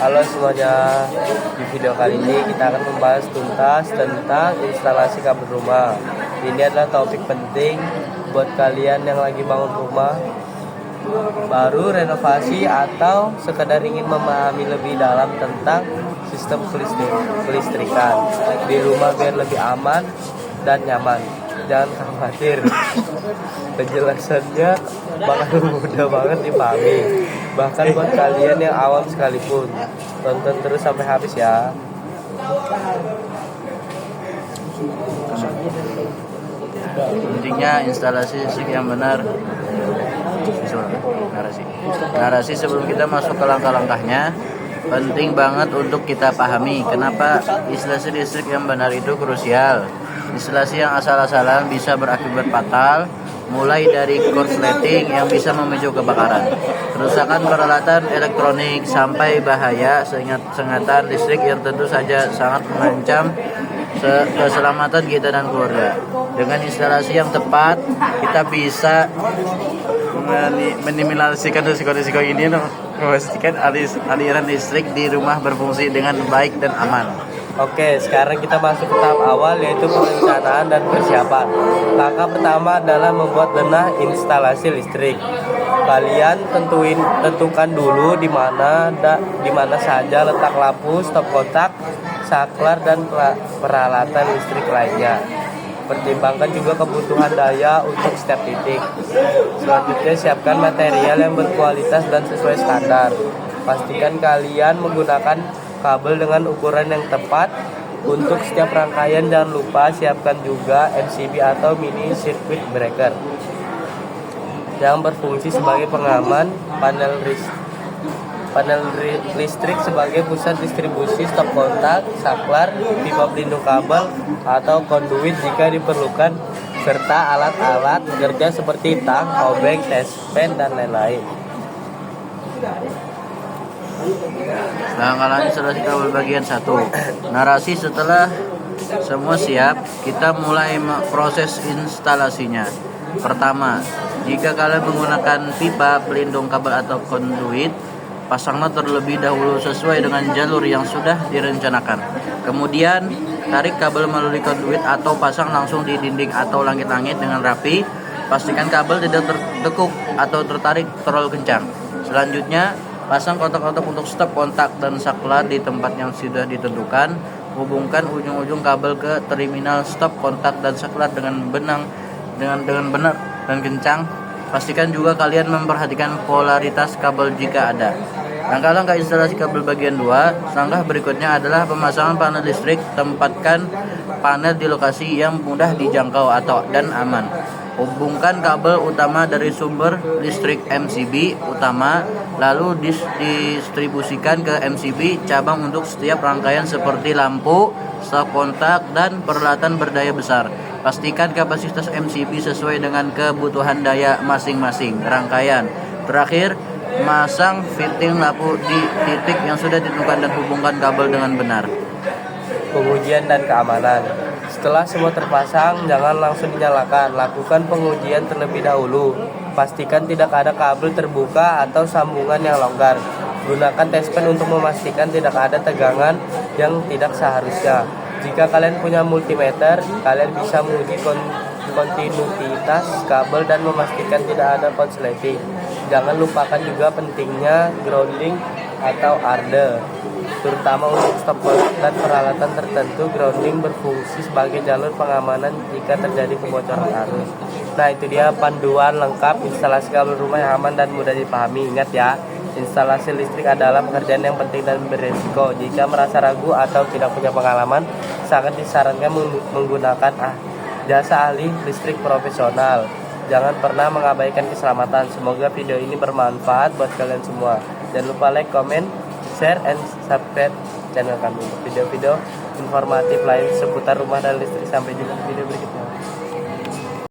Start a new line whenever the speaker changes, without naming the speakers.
Halo semuanya, di video kali ini kita akan membahas tuntas tentang instalasi kabel rumah. Ini adalah topik penting buat kalian yang lagi bangun rumah baru, renovasi, atau sekedar ingin memahami lebih dalam tentang sistem kelistrikan di rumah biar lebih aman dan nyaman. Jangan khawatir, penjelasannya bakal mudah banget dipahami, bahkan buat kalian yang awam sekalipun. Tonton terus sampai habis ya.
Intinya instalasi listrik yang benar. Narasi sebelum kita masuk ke langkah-langkahnya, penting banget untuk kita pahami kenapa instalasi listrik yang benar itu krusial. Instalasi yang asal-asalan bisa berakibat fatal, mulai dari korsleting yang bisa memicu kebakaran, kerusakan peralatan elektronik, sampai bahaya sengatan listrik yang tentu saja sangat mengancam keselamatan kita dan keluarga. Dengan instalasi yang tepat, kita bisa meminimalisasikan risiko-risiko ini, memastikan aliran listrik di rumah berfungsi dengan baik dan aman.
Oke, sekarang kita masuk ke tahap awal, yaitu perencanaan dan persiapan. Langkah pertama adalah membuat denah instalasi listrik. Kalian tentukan dulu di mana saja letak lampu, stop kontak, saklar, dan peralatan listrik lainnya. Pertimbangkan juga kebutuhan daya untuk setiap titik. Selanjutnya, siapkan material yang berkualitas dan sesuai standar. Pastikan kalian menggunakan kabel dengan ukuran yang tepat untuk setiap rangkaian. Jangan lupa siapkan juga MCB atau mini circuit breaker yang berfungsi sebagai pengaman, panel listrik sebagai pusat distribusi, stop kontak, saklar, pipa pelindung kabel atau konduit jika diperlukan, serta alat-alat kerja seperti tang, obeng, tespen, dan lain-lain.
Langkah instalasi kabel bagian 1. Narasi. Setelah semua siap, kita mulai proses instalasinya. Pertama, jika kalian menggunakan pipa pelindung kabel atau konduit, pasanglah terlebih dahulu sesuai dengan jalur yang sudah direncanakan. Kemudian, tarik kabel melalui konduit atau pasang langsung di dinding atau langit-langit dengan rapi. Pastikan kabel tidak tertekuk atau tertarik terlalu kencang. Selanjutnya, pasang kontak-kontak untuk stop kontak dan saklar di tempat yang sudah ditentukan. Hubungkan ujung-ujung kabel ke terminal stop kontak dan saklar dengan benar dan kencang. Pastikan juga kalian memperhatikan polaritas kabel jika ada. Langkah-langkah instalasi kabel bagian 2. Langkah berikutnya adalah pemasangan panel listrik. Tempatkan panel di lokasi yang mudah dijangkau dan aman. Hubungkan kabel utama dari sumber listrik MCB utama, lalu distribusikan ke MCB cabang untuk setiap rangkaian seperti lampu, stop kontak, dan peralatan berdaya besar. Pastikan kapasitas MCB sesuai dengan kebutuhan daya masing-masing rangkaian. Terakhir, masang fitting lampu di titik yang sudah ditentukan dan hubungkan kabel dengan benar.
Pengujian dan keamanan. Setelah semua terpasang, jangan langsung dinyalakan. Lakukan pengujian terlebih dahulu. Pastikan tidak ada kabel terbuka atau sambungan yang longgar. Gunakan tespen untuk memastikan tidak ada tegangan yang tidak seharusnya. Jika kalian punya multimeter, kalian bisa menguji kontinuitas kabel dan memastikan tidak ada korsleting. Jangan lupakan juga pentingnya grounding atau arde, terutama untuk stop kontak dan peralatan tertentu. Grounding berfungsi sebagai jalur pengamanan jika terjadi kebocoran arus. Nah, itu dia panduan lengkap instalasi kabel rumah yang aman dan mudah dipahami. Ingat ya, instalasi listrik adalah pekerjaan yang penting dan beresiko. Jika merasa ragu atau tidak punya pengalaman, sangat disarankan menggunakan jasa ahli listrik profesional. Jangan pernah mengabaikan keselamatan. Semoga video ini bermanfaat buat kalian semua. Jangan lupa like, comment, share, and subscribe channel kami untuk video-video informatif lain seputar rumah dan listrik. Sampai jumpa di video berikutnya.